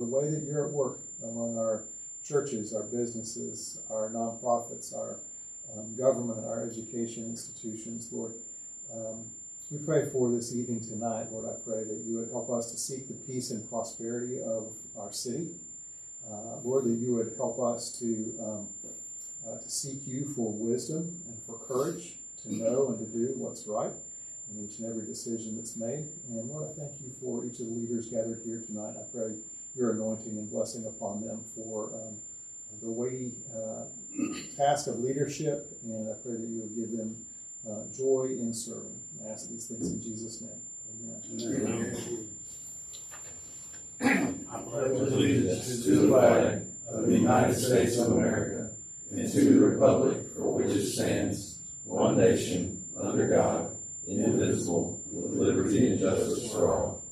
the way that you're at work among our churches, our businesses, our nonprofits, our government, our education institutions, Lord. We pray for this evening tonight, Lord. I pray that you would help us to seek the peace and prosperity of our city. Lord, that you would help us to seek you for wisdom and for courage to know and to do what's right in each and every decision that's made. And Lord, I thank you for each of the leaders gathered here tonight. I pray your anointing and blessing upon them for the weighty task of leadership, and I pray that you would give them joy in serving. I ask these things in Jesus' name. Amen. Amen. I pledge allegiance to the flag of the United States of America and to the republic for which it stands, one nation, under God, indivisible, with liberty and justice for all.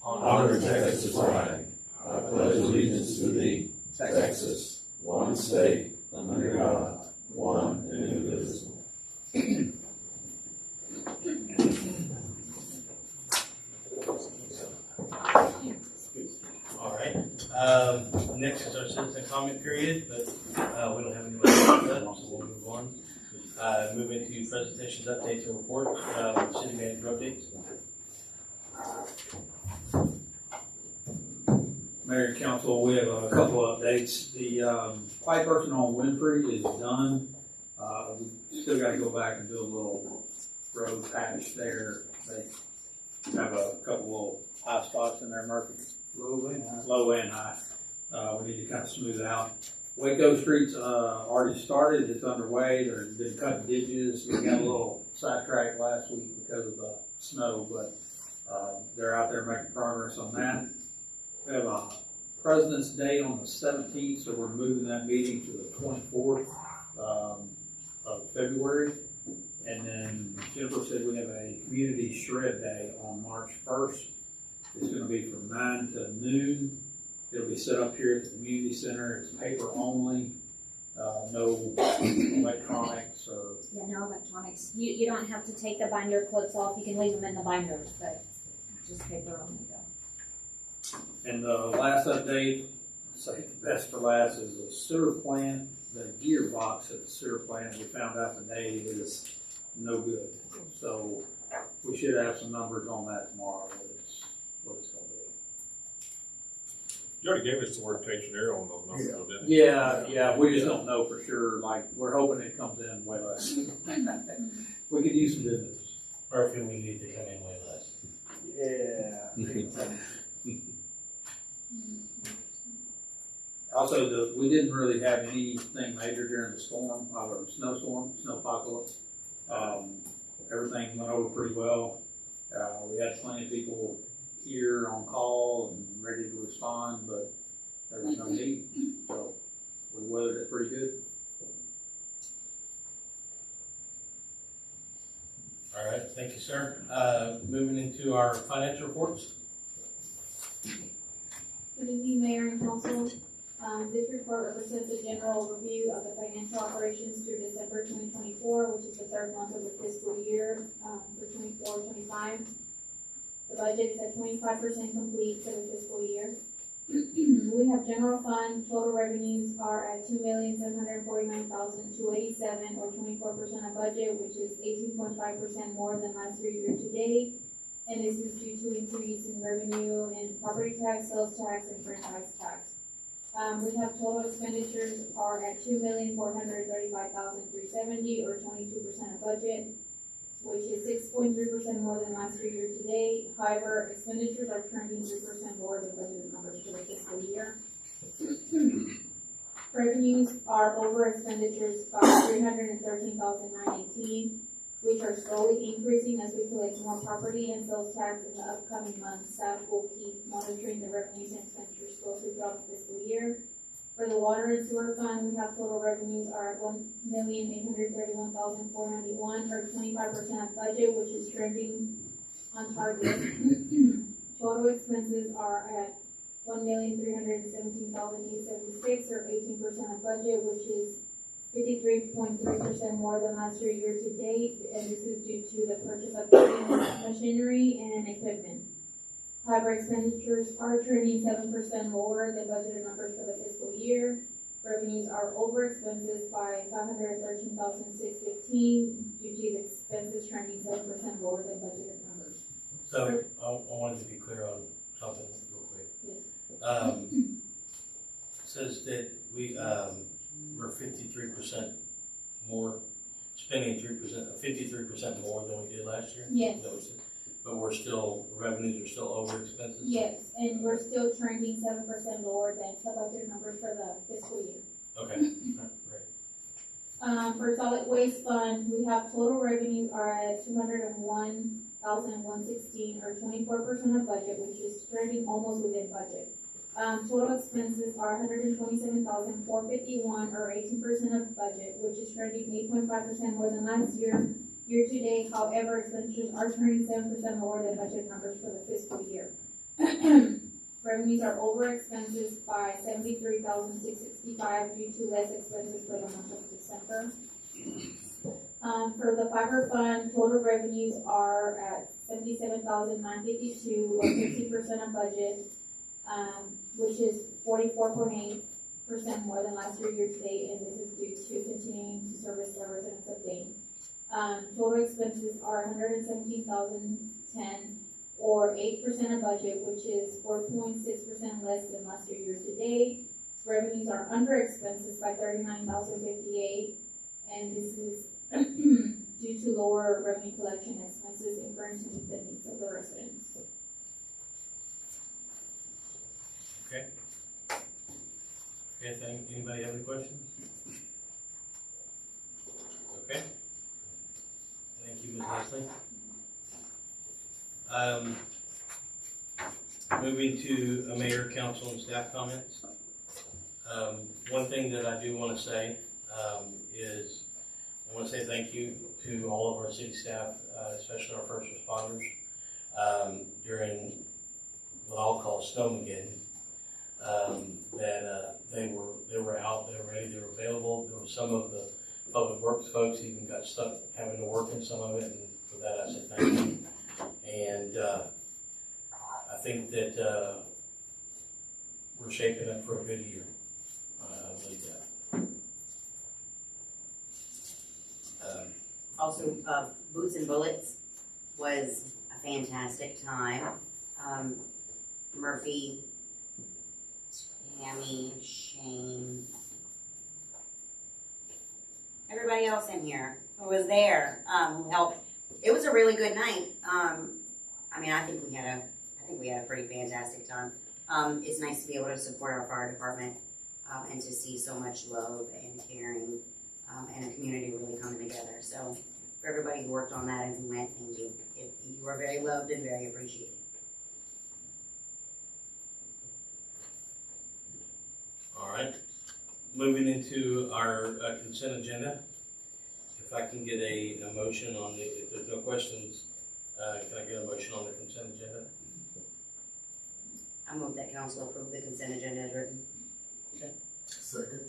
Honor Texas flag. I pledge allegiance to thee, Texas, one state, under God, one and indivisible. All right. Next is our citizen comment period, but we don't have any left, so we'll move on. Move into presentations, updates, and reports. City manager updates. Mayor and Council, we have a couple of updates. The pipe person on Winfrey is done. We still got to go back and do a little road patch there. They have a couple little high spots in there, Murphy. Low and high. We need to kind of smooth out. Waco Street's already started. It's underway. They've been cutting ditches. We got a little sidetracked last week because of the snow, but they're out there making progress on that. We have a President's Day on the 17th, so we're moving that meeting to the 24th of February. And then Jennifer said we have a Community Shred Day on March 1st. It's going to be from 9 to noon. It'll be set up here at the community center. It's paper only, no electronics or. Yeah, no electronics. You don't have to take the binder clips off. You can leave them in the binders, but just paper only though. And the last update, I'd say the best for last, is the sewer plant. The gearbox at the sewer plant we found out today is no good. So we should have some numbers on that tomorrow. What it's going to be. You already gave us the worst-case scenario on those numbers, though, didn't you? Yeah, we just don't know for sure. Like, we're hoping it comes in way less. We could use some good news. Or if we need to come in way less. Yeah. Also, we didn't really have anything major during the storm, or snowstorm, snowpocalypse. Everything went over pretty well. We had plenty of people here on call and ready to respond, but there was no need, so we weathered it pretty good. All right, thank you, sir. Moving into our financial reports. Good evening, Mayor and Council. This report represents a general overview of the financial operations through December 2024, which is the third month of the fiscal year for 24-25. The budget is at 25% complete for the fiscal year. We have general fund. Total revenues are at $2,749,287, or 24% of budget, which is 18.5% more than last year to date. And this is due to increase in revenue in property tax, sales tax, and franchise tax. We have total expenditures are at $2,435,370, or 22% of budget, which is 6.3% more than last year to date. However, expenditures are trending 3% more than budgeted numbers for the fiscal year. Revenues are over expenditures by $313,918, which are slowly increasing as we collect more property and sales tax in the upcoming months. Staff will keep monitoring the revenues and expenditures closely throughout the fiscal year. For the water and sewer fund, we have total revenues are at $1,831,491, or 25% of budget, which is trending on target. Total expenses are at $1,317,876, or 18% of budget, which is 53.3% more than last year to date, and this is due to the purchase of machinery and equipment. Fiber expenditures are trending 7% lower than budgeted numbers for the fiscal year. Revenues are over expenses by $513,615 due to the expenses trending 7% lower than budgeted numbers. So I wanted to be clear on something real quick. Yes. Says that we're 53% more, spending 53% more than we did last year? Yes. But revenues are still over expenses? Yes, and we're still trending 7% lower than the budget numbers for the fiscal year. Okay, great. For solid waste fund, we have total revenues are at $201,116 or 24% of budget, which is trending almost within budget. Total expenses are $127,451 or 18% of budget, which is trending 8.5% more than last year. Year to date, however, expenditures are trending 7% lower than budget numbers for the fiscal year. Revenues are over expenses by $73,665 due to less expenses for the month of December. For the fiber fund, total revenues are at $77,952 or 50% of budget, which is 44.8% more than last year to date, and this is due to continuing to service the residents of Dayton. Total expenses are $117,010 or 8% of budget, which is 4.6% less than last year to date. Revenues are under expenses by $39,058, and this is due to lower revenue collection expenses incurring to meet the needs of the residents. Okay. Anybody have any questions? Okay. Thank you, Ms. Leslie. Moving to mayor, council, and staff comments. One thing that I do want to say is I want to say thank you to all of our city staff, especially our first responders, during what I'll call Snowmageddon. That they were out, they were ready, they were available. There were some of the public works folks even got stuck having to work in some of it, and for that I say thank you. And I think that we're shaping up for a good year. I believe that. Also, Boots and Bullets was a fantastic time. Murphy, Tammy, Shane, everybody else in here who was there, who helped. It was a really good night. I think we had a pretty fantastic time. It's nice to be able to support our fire department and to see so much love and caring and a community really coming together. So for everybody who worked on that and who went, thank you. You were very loved and very appreciated. All right. Moving into our consent agenda. If I can get a motion on if there's no questions, can I get a motion on the consent agenda? I move that council approve the consent agenda as written. Okay. Second.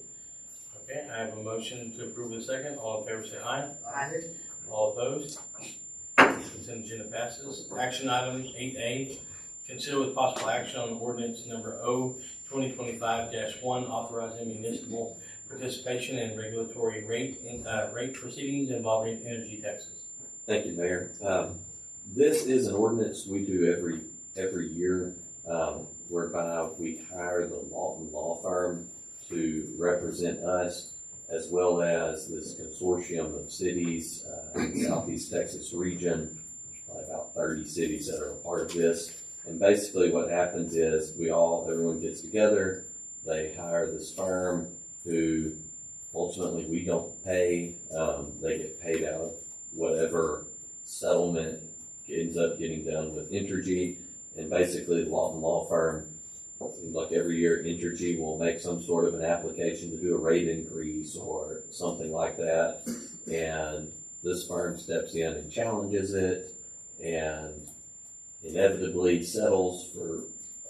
Okay, I have a motion to approve the second. All in favor say aye. Aye. All opposed? Consent agenda passes. Action item 8A, consider with possible action on ordinance number O-2025-1 authorizing municipal participation in regulatory rate proceedings involving energy taxes. Thank you, Mayor. This is an ordinance we do every year, whereby we hire the Lawton Law Firm to represent us, as well as this consortium of cities in the Southeast Texas region. There's probably about 30 cities that are a part of this. And basically what happens is everyone gets together, they hire this firm who ultimately we don't pay. They get paid out of whatever settlement ends up getting done with Entergy. And basically the Lawton Law Firm, it seems like every year Entergy will make some sort of an application to do a rate increase or something like that. And this firm steps in and challenges it and inevitably settles for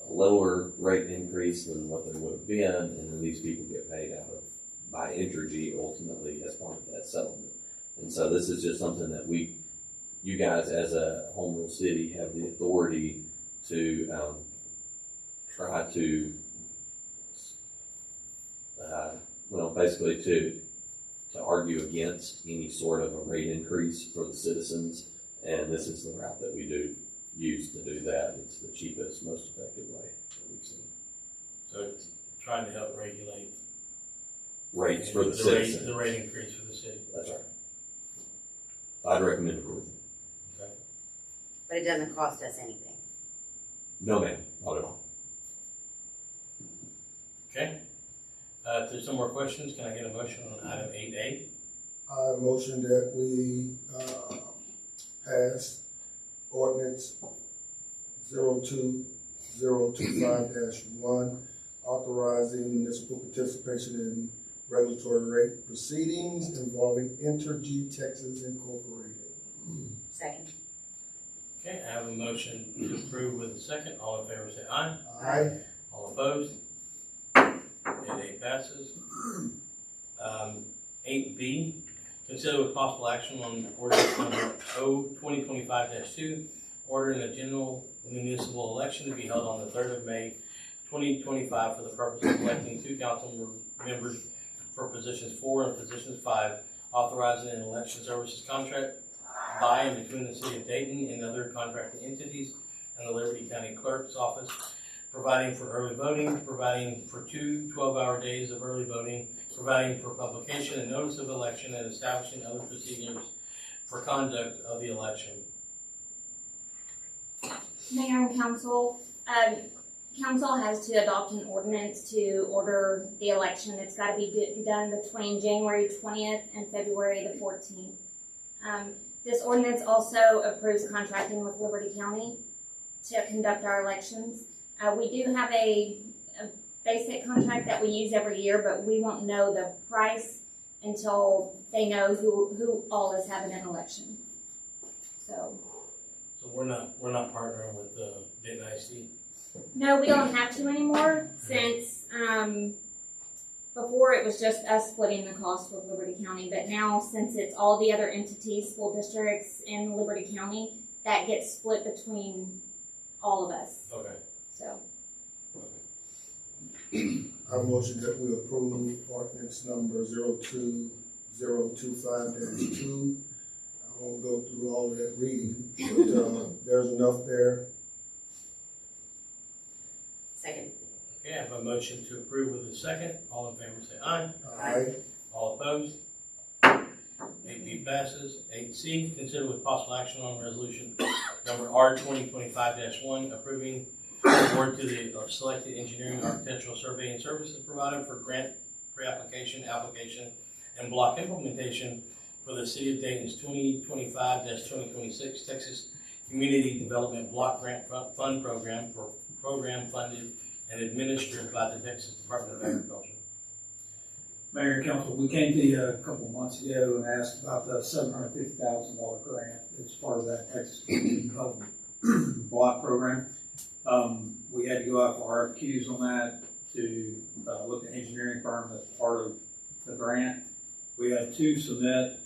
a lower rate increase than what there would have been, and then these people get paid out of by Entergy ultimately as part of that settlement. And so this is just something that you guys as a home rule city have the authority to try to, basically to argue against any sort of a rate increase for the citizens. And this is the route that we do use to do that. It's the cheapest, most effective way that we've seen. So it's trying to help regulate Rates for the rate, citizens. the rate increase for the city. That's right. I'd recommend approval. But it doesn't cost us anything. No, ma'am, not at all. Okay. If there's no more questions, can I get a motion on item 8A? I motion that we pass ordinance 02025-1, authorizing municipal participation in regulatory rate proceedings involving Entergy Texas Incorporated. Second. Okay, I have a motion to approve with a second. All in favor say aye. Aye. All opposed? 8A passes. 8B, consider with possible action on ordinance number O-2025-2, ordering a general municipal election to be held on the 3rd of May, 2025 for the purpose of electing 2 council members for positions 4 and positions 5, authorizing an election services contract by and between the city of Dayton and other contracting entities and the Liberty County Clerk's Office, providing for early voting, providing for 2 12-hour days of early voting, providing for publication and notice of election, and establishing other procedures for conduct of the election. Mayor and council, council has to adopt an ordinance to order the election. It's got to be done between January 20th and February the 14th. This ordinance also approves contracting with Liberty County to conduct our elections. We do have a basic contract that we use every year, but we won't know the price until they know who all is having an election. So we're not partnering with Dayton ISD. no, we don't have to anymore since before it was just us splitting the cost with Liberty County, but now since it's all the other entities, school districts in Liberty County, that gets split between all of us. Okay. So I motion that we approve ordinance number 02025-2. I won't go through all of that reading, but there's enough there. Second. Okay, I have a motion to approve with a second. All in favor say aye. Aye. All opposed? 8B passes. 8C, consider with possible action on resolution number R-2025-1, approving award to the selected engineering, architectural, surveying services provider for grant pre-application, application, and block implementation for the City of Dayton's 2025-2026 Texas Community Development Block Grant Fund Program for program funded and administered by the Texas Department of Agriculture. Mayor and council, we came to you a couple months ago and asked about the $750,000 grant. It's part of that Texas Community Development Block Program. We had to go out for RFQs on that to look at engineering firm that's part of the grant. We had 2 submit.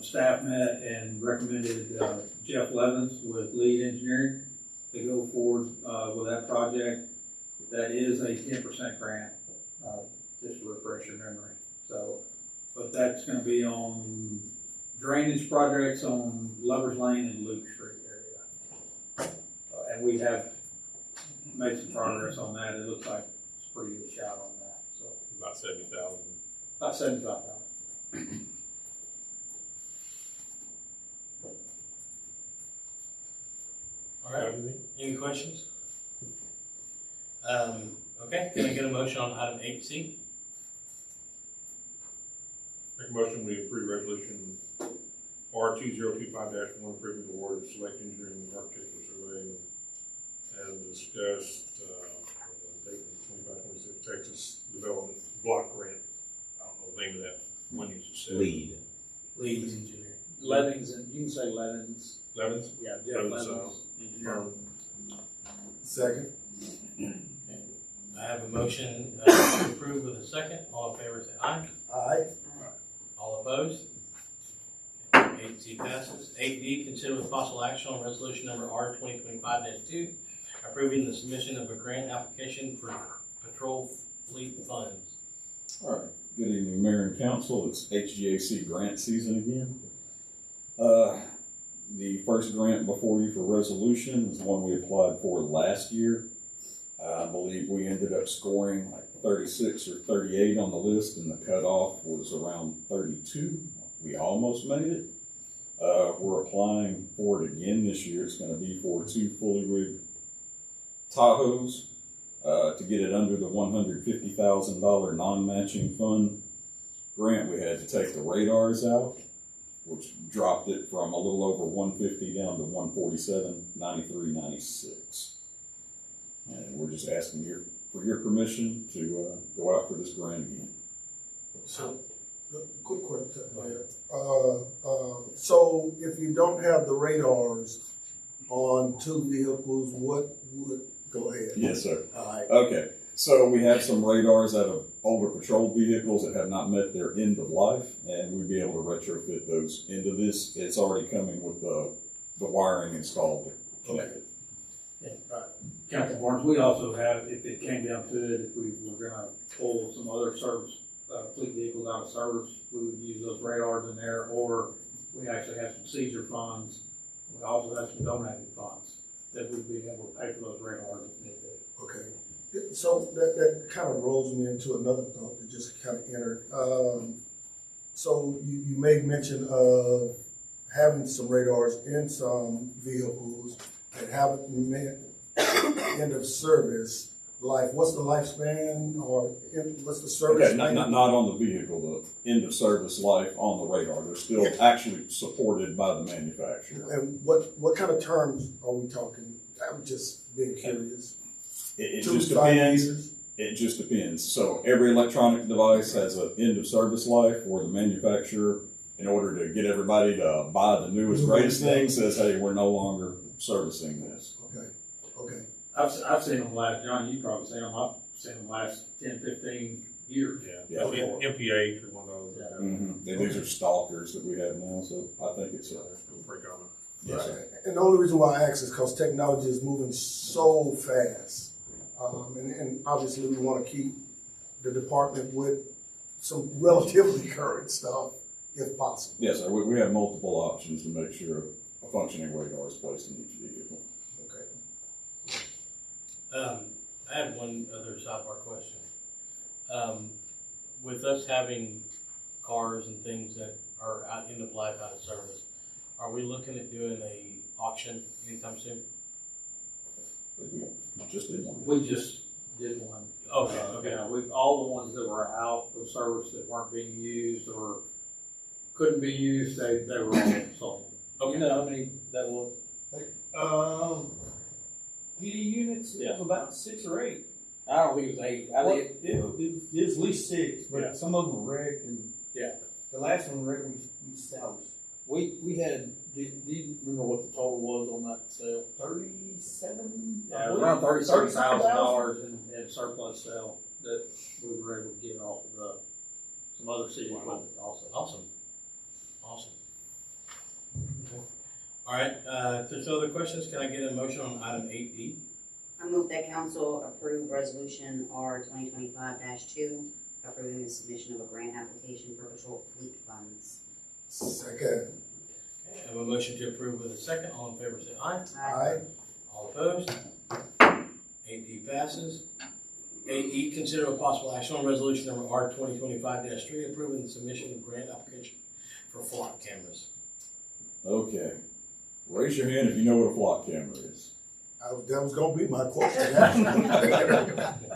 Staff met and recommended Jeff Levins with lead engineering to go forward with that project. That is a 10% grant, just to refresh your memory. So, but that's going to be on drainage projects on Lovers Lane and Luke Street area. And we have made some progress on that. It looks like it's a pretty good shot on that. So About 70,000. about 75,000. All right. Any questions? Okay, can I get a motion on item 8C? Make a motion, we approve resolution R-2025-1, approving the award of select engineering and architectural surveying as discussed, Dayton 2526 Texas Development Block Grant. I don't know the name of that one you just said. Lead engineer. Levins, and you can say Levins. Levins? Yeah, Jeff Levins, Levins, engineer. Second. I have a motion to approve with a second. All in favor say aye. Aye. All opposed? 8C passes. 8D, consider with possible action on resolution number R-2025-2, approving the submission of a grant application for patrol fleet funds. All right, good evening, Mayor and Council. It's HGAC grant season again. The first grant before you for resolution is one we applied for last year. I believe we ended up scoring like 36 or 38 on the list, and the cutoff was around 32. We almost made it. We're applying for it again this year. It's going to be for 2 fully rigged Tahoes. To get it under the $150,000 non-matching fund grant, we had to take the radars out, which dropped it from a little over 150 down to 147, 93, 96. And we're just asking for your permission to go out for this grant again. So, quick question, Mayor. So if you don't have the radars on 2 vehicles, what would, go ahead? Yes, sir. All right. Okay, so we have some radars out of older patrol vehicles that have not met their end of life, and we'd be able to retrofit those into this. It's already coming with the wiring installed connected. Council Barnes, we also have, if it came down to it, if we were gonna pull some other service, fleet vehicles out of service, we would use those radars in there, or we actually have some Caesar funds. We also have some donated funds that we'd be able to pay for those radars if need be. Okay. So that kind of rolls me into another thought that just kind of entered. So you made mention of having some radars in some vehicles that haven't met end of service life. What's the lifespan, or what's the service? Okay, not on the vehicle, the end of service life on the radar. They're still actually supported by the manufacturer. And what kind of terms are we talking? I'm just being curious. It 2 just to 5 depends. years? It just depends. So every electronic device has an end of service life where the manufacturer, in order to get everybody to buy the newest, greatest thing, says, hey, we're no longer servicing this. Okay. I've seen them last, John, you've probably seen them, I've seen them last 10, 15 years. Yeah. MPH is one of those. Yeah. Mm-hmm. These are stalkers that we have now, so I think it's Pretty common. yes, sir. Right. And the only reason why I ask is because technology is moving so fast. And obviously we want to keep the department with some relatively current stuff if possible. Yes, sir. We have multiple options to make sure a functioning radar is placed in each vehicle. Okay. I have one other sidebar question. With us having cars and things that are end of life, out of service, are we looking at doing a auction anytime soon? We just did one. We just did one. Okay. Yeah, all the ones that were out of service that weren't being used or couldn't be used, they were all sold. Okay. You know how many that was? PD units, it was about 6 or 8. I don't think it was 8. I think It was at least 6, but Yeah. some of them were wrecked, and Yeah. the last one wrecked, we salvaged. We had, do you remember what the total was on that sale? 37? Yeah, around $37,000 in surplus sale that we were able to get off of some other city equipment also. Awesome. Okay. All right, if there's no other questions, can I get a motion on item 8D? I move that council approve resolution R 2025-2, approving the submission of a grant application for patrol fleet funds. Second. Okay, I have a motion to approve with a second. All in favor say aye. Aye. All opposed? 8D passes. 8E, consider a possible action on resolution number R 2025-3, approving the submission of grant application for flock cameras. Okay. Raise your hand if you know what a flock camera is. That was going to be my question.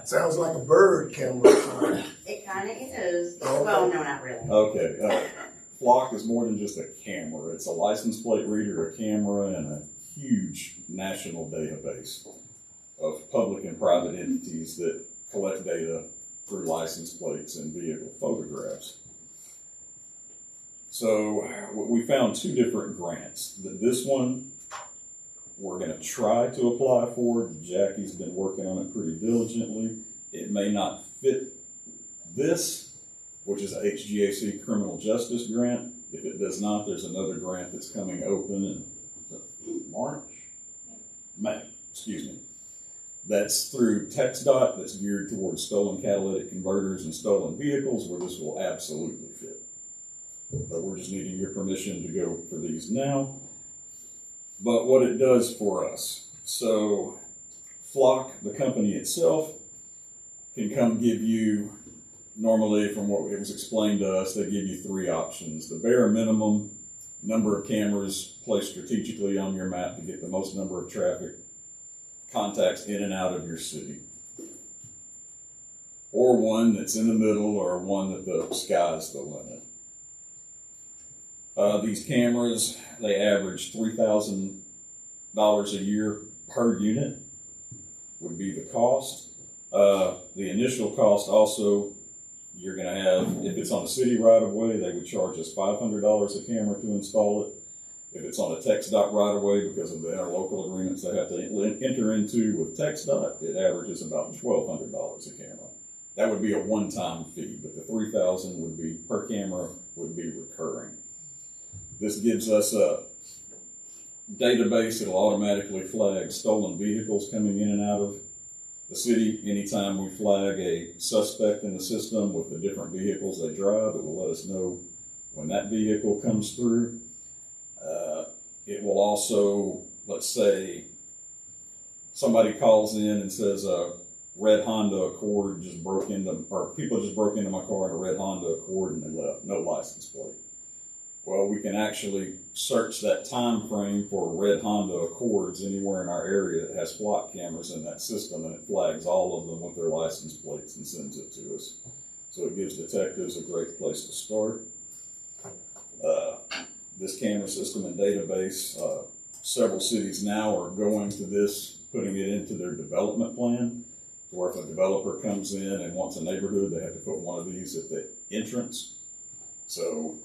Sounds like a bird camera. It kind of is. Okay. Well, no, not really. Okay. Flock is more than just a camera. It's a license plate reader, a camera, and a huge national database of public and private entities that collect data through license plates and vehicle photographs. So we found 2 different grants. This one we're going to try to apply for. Jackie's been working on it pretty diligently. It may not fit this, which is a HGAC criminal justice grant. If it does not, there's another grant that's coming open in May, excuse me. That's through TxDOT, that's geared towards stolen catalytic converters and stolen vehicles, where this will absolutely fit. But we're just needing your permission to go for these now. But what it does for us, so Flock, the company itself, can come give you, normally from what it was explained to us, they give you 3 options. The bare minimum number of cameras placed strategically on your map to get the most number of traffic contacts in and out of your city. Or one that's in the middle, or one that the sky's the limit. These cameras, they average $3,000 a year per unit would be the cost. The initial cost also, you're going to have, if it's on a city right of way, they would charge us $500 a camera to install it. If it's on a TxDOT right of way, because of the interlocal agreements they have to enter into with TxDOT, it averages about $1,200 a camera. That would be a one-time fee, but the $3,000 would be per camera, would be recurring. This gives us a database that'll automatically flag stolen vehicles coming in and out of the city. Anytime we flag a suspect in the system with the different vehicles they drive, it will let us know when that vehicle comes through. It will also, let's say, somebody calls in and says a red Honda Accord just broke into, or people just broke into my car in a red Honda Accord and they left, no license plate. Well, we can actually search that time frame for red Honda Accords anywhere in our area that has Flock cameras in that system, and it flags all of them with their license plates and sends it to us. So it gives detectives a great place to start. This camera system and database, several cities now are going to this, putting it into their development plan, where if a developer comes in and wants a neighborhood, they have to put one of these at the entrance. So,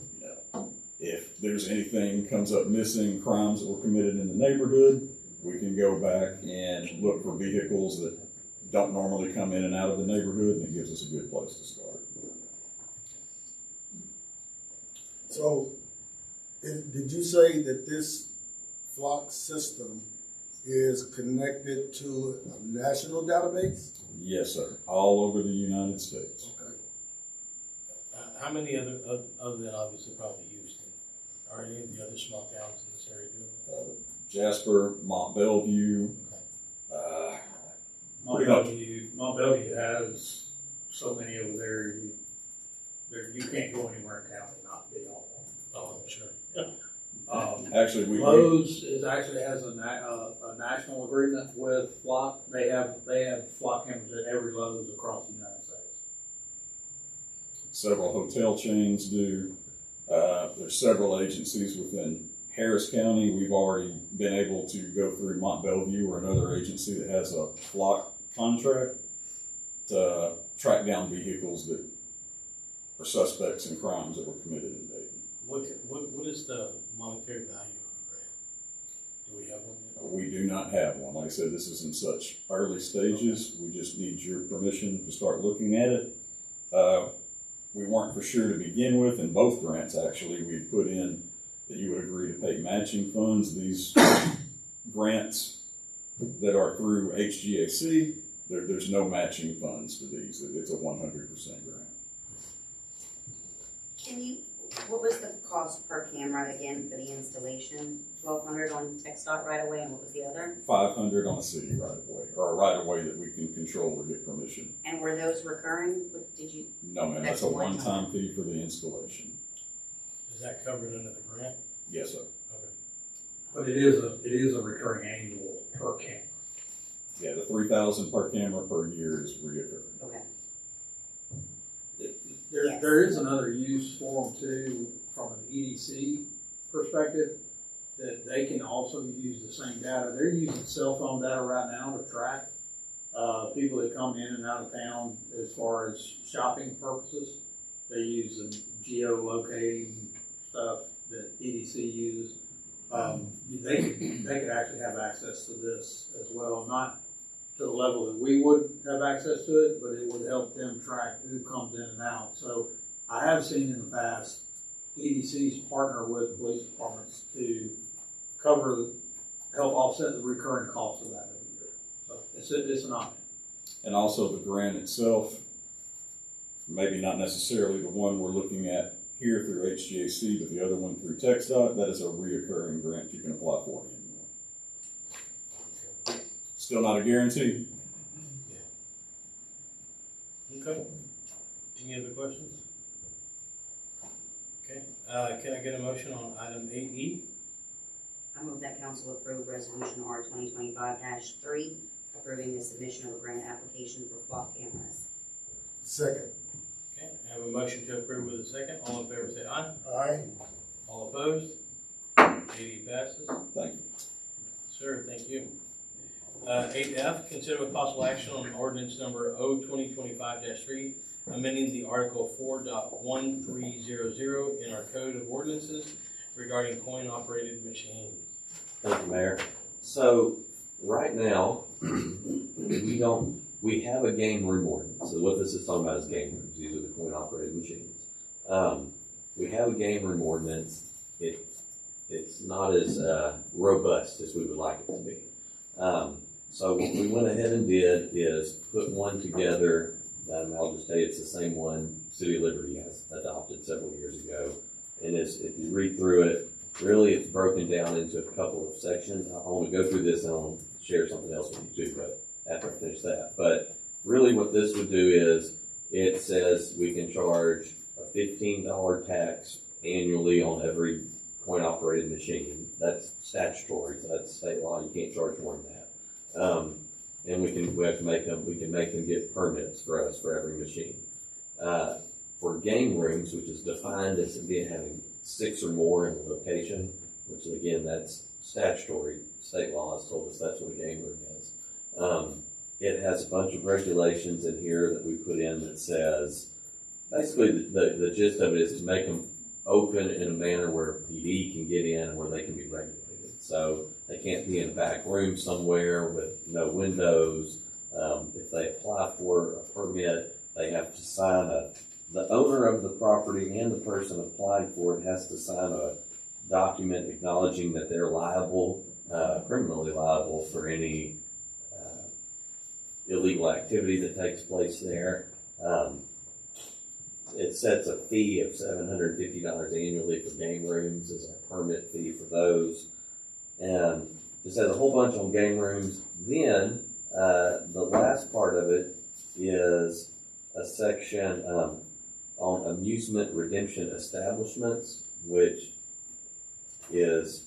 if there's anything comes up missing, crimes that were committed in the neighborhood, we can go back and look for vehicles that don't normally come in and out of the neighborhood, and it gives us a good place to start. So, did you say that this Flock system is connected to a national database? Yes, sir. All over the United States. Okay. How many other than obviously probably Houston, are any of the other small towns in this area doing that? Jasper, Mont Bellevue. Mont Bellevue has so many over there, you can't go anywhere in town and not be on one. Oh, I'm sure. Actually, Lowe's actually has a national agreement with Flock. They have Flock cameras at every Lowe's across the United States. Several hotel chains do. There's several agencies within Harris County. We've already been able to go through Mont Bellevue or another agency that has a Flock contract to track down vehicles that are suspects in crimes that were committed in Dayton. What is the monetary value of the grant? Do we have one yet? We do not have one. Like I said, this is in such early stages. We just need your permission to start looking at it. We weren't for sure to begin with. In both grants, actually, we put in that you would agree to pay matching funds. These grants that are through HGAC, there's no matching funds to these. It's a 100% grant. What was the cost per camera again for the installation? $1,200 on TxDOT right away, and what was the other? $500 on a city right of way, or a right of way that we can control or get permission. And were those recurring? Did you? No, ma'am, that's a one-time fee for the installation. Is that covered under the grant? Yes, sir. Okay. But it is a recurring annual per camera. Yeah, the $3,000 per camera per year is reoccurring. Okay. There is another use for them too, from an EDC perspective, that they can also use the same data. They're using cell phone data right now to track people that come in and out of town as far as shopping purposes. They use the geolocating stuff that EDC uses. They could actually have access to this as well, not to the level that we would have access to it, but it would help them track who comes in and out. So I have seen in the past EDCs partner with police departments to help offset the recurring costs of that every year. So It's an option. And also the grant itself, maybe not necessarily the one we're looking at here through HGAC, but the other one through TxDOT, that is a reoccurring grant you can apply for annually. Still not a guarantee. Okay. Any other questions? Okay, can I get a motion on item 8E? I move that council approve resolution R 2025-3, approving the submission of a grant application for flock cameras. Second. Okay, I have a motion to approve with a second. All in favor say aye. Aye. All opposed? 8E passes. Thank you. Sir, thank you. 8F, consider with possible action on ordinance number O 2025-3, amending the Article 4.1300 in our Code of Ordinances regarding coin-operated machines. Thank you, Mayor. So, right now, we have a game room ordinance. So what this is talking about is game rooms. These are the coin-operated machines. We have a game room ordinance. It's not as robust as we would like it to be. So what we went ahead and did is put one together. I'll just say it's the same one City of Liberty has adopted several years ago. And if you read through it, really it's broken down into a couple of sections. I want to go through this and I want to share something else with you too, but after I finish that. But really what this would do is it says we can charge a $15 tax annually on every coin-operated machine. That's statutory, so that's state law. You can't charge more than that. And we can make them get permits for us for every machine. For game rooms, which is defined as being having 6 or more in a location, which again, that's statutory. State law has told us that's what a game room is. It has a bunch of regulations in here that we put in that says, basically the gist of it is to make them open in a manner where PD can get in and where they can be regulated. So they can't be in a back room somewhere with no windows. If they apply for a permit, they have to sign the owner of the property and the person applying for it has to sign a document acknowledging that they're liable, criminally liable for any illegal activity that takes place there. It sets a fee of $750 annually for game rooms as a permit fee for those. And just has a whole bunch on game rooms. Then the last part of it is a section on amusement redemption establishments, which is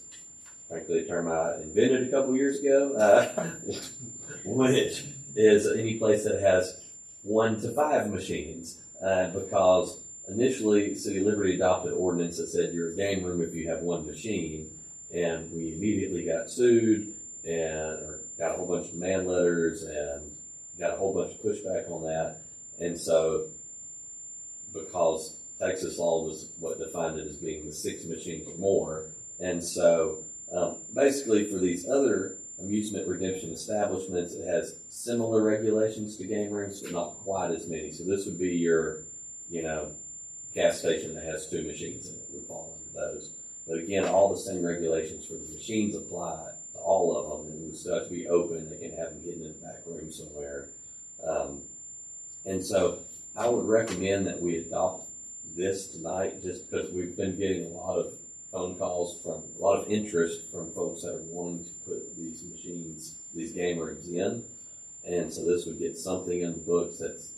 frankly a term I invented a couple years ago, which is any place that has 1 to 5 machines. Because initially City of Liberty adopted an ordinance that said you're a game room if you have 1 machine, and we immediately got sued or got a whole bunch of demand letters and got a whole bunch of pushback on that. And so, because Texas law was what defined it as being the 6 machines or more, and so basically for these other amusement redemption establishments, it has similar regulations to game rooms, but not quite as many. So this would be your, gas station that has 2 machines in it would fall into those. But again, all the same regulations for the machines apply to all of them, and it would still have to be open. They can have them hidden in the back room somewhere. And so I would recommend that we adopt this tonight, just because we've been getting a lot of phone calls a lot of interest from folks that are wanting to put these machines, these game rooms in. And so this would get something in the books that's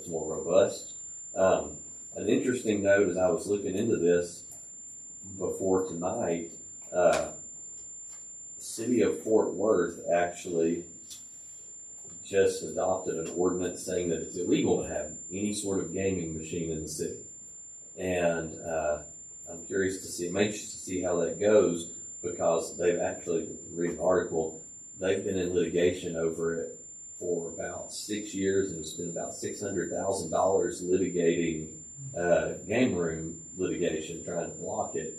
more robust. An interesting note as I was looking into this before tonight, the city of Fort Worth actually just adopted an ordinance saying that it's illegal to have any sort of gaming machine in the city. And I'm curious to see, I'm anxious to see how that goes, because they've actually, read an article, they've been in litigation over it for about 6 years, and it's been about $600,000 litigating game room litigation, trying to block it.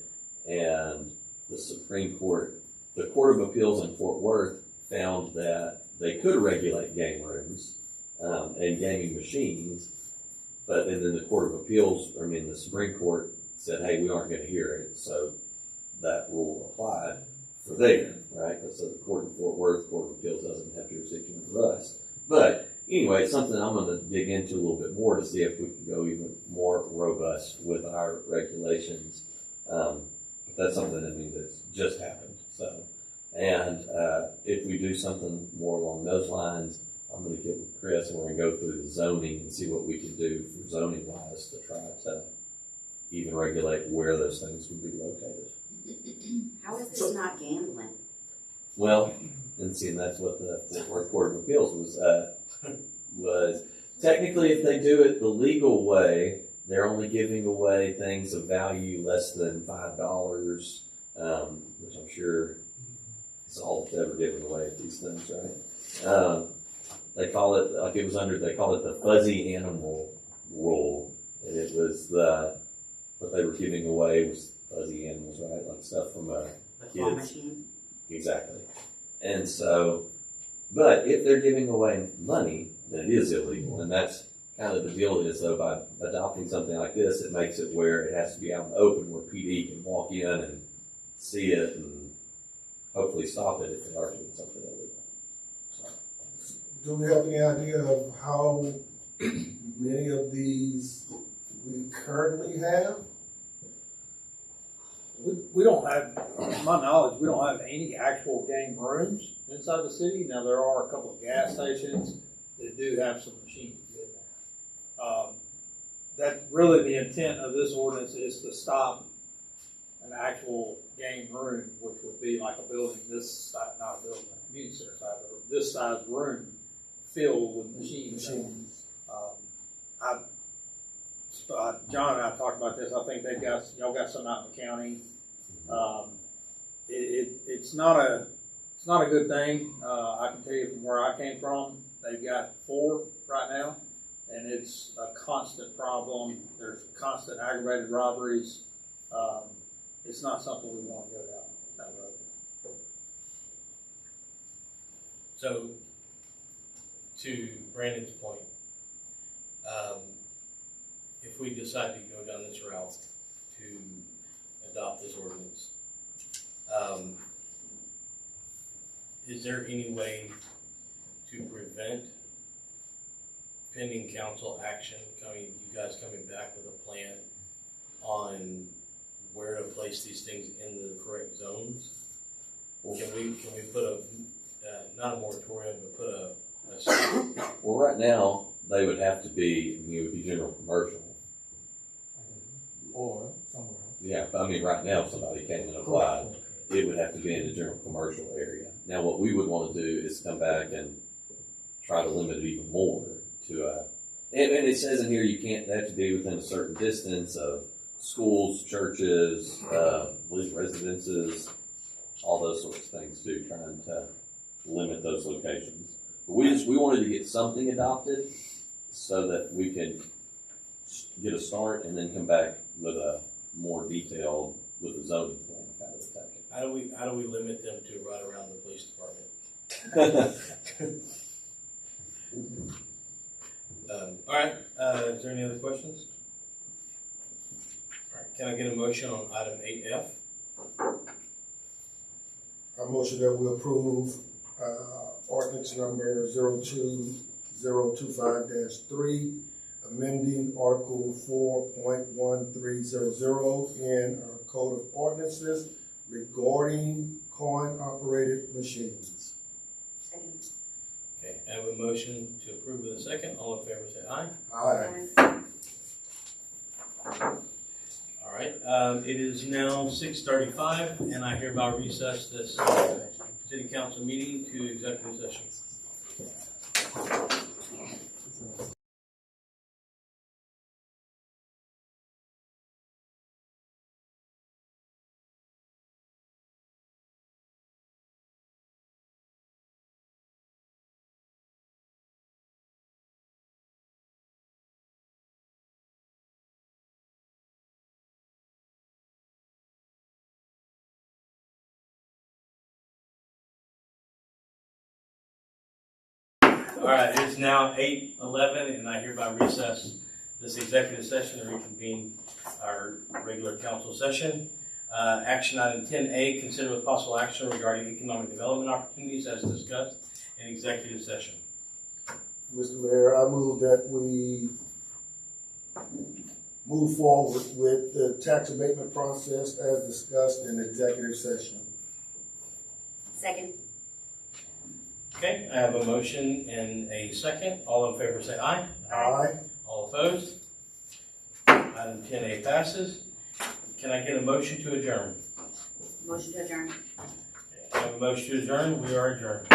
And the Supreme Court, the Court of Appeals in Fort Worth, found that they could regulate game rooms and gaming machines, but then the the Supreme Court said, hey, we aren't going to hear it, so that rule applied. for there, right? Because the court in Fort Worth, Court of Appeals doesn't have jurisdiction over us. But anyway, it's something I'm going to dig into a little bit more to see if we can go even more robust with our regulations. But that's something that means it's just happened. So, and if we do something more along those lines, I'm going to get with Chris and we're going to go through the zoning and see what we can do for zoning wise to try to even regulate where those things would be located. How is this not gambling? Well, and see, and that's what the Fort Worth Court of Appeals was technically, if they do it the legal way, they're only giving away things of value less than $5, which I'm sure is all that's ever given away at these things, right? They call it, like it was under, they call it the fuzzy animal rule, and it was what they were giving away was fuzzy animals, right? Like stuff from The claw machine? Exactly. And so, but if they're giving away money, then it is illegal. And that's kind of the deal is, though, by adopting something like this, it makes it where it has to be out in the open where PD can walk in and see it and hopefully stop it if they are doing something illegal. So. Do we have any idea of how many of these we currently have? We don't have, to my knowledge, we don't have any actual game rooms inside the city. Now, there are a couple of gas stations that do have some machines in there. That really the intent of this ordinance is to stop an actual game room, which would be like a building this size, not a building, a community center size, but this size room filled with machines. John and I talked about this. I think y'all got some out in the county. It's not a good thing. I can tell you from where I came from, they've got 4 right now, and it's a constant problem. There's constant aggravated robberies. It's not something we want to go down that road. So, to Brandon's point, if we decide to go down this route to adopt this ordinance, is there any way to prevent pending council action you guys coming back with a plan on where to place these things in the correct zones? Or can we put a not a moratorium, but put a well, right now they would have to be, it would be general commercial. Or somewhere else. Yeah, I mean, right now, if somebody came and applied, it would have to be in the general commercial area. Now, what we would want to do is come back and try to limit it even more to, and it says in here they have to be within a certain distance of schools, churches, residences, all those sorts of things too, trying to limit those locations. But we wanted to get something adopted so that we can get a start and then come back with a more detailed, with a zoning plan kind of attack. How do we limit them to right around the police department? All right. Is there any other questions? All right. Can I get a motion on item 8F? I motion that we approve ordinance number 02025-3, amending Article 4.1300 in our Code of Ordinances regarding coin-operated machines. Second. Okay, I have a motion to approve with a second. All in favor say aye. Aye. All right, it is now 6:35, and I hereby recess this city council meeting to executive session. All right, it is now 8:11, and I hereby recess this executive session and reconvene our regular council session. Action item 10A, consider with possible action regarding economic development opportunities as discussed in executive session. Mr. Mayor, I move that we move forward with the tax abatement process as discussed in executive session. Second. Okay, I have a motion and a second. All in favor say aye. Aye. All opposed? Item 10A passes. Can I get a motion to adjourn? Motion to adjourn. I have a motion to adjourn. We are adjourned.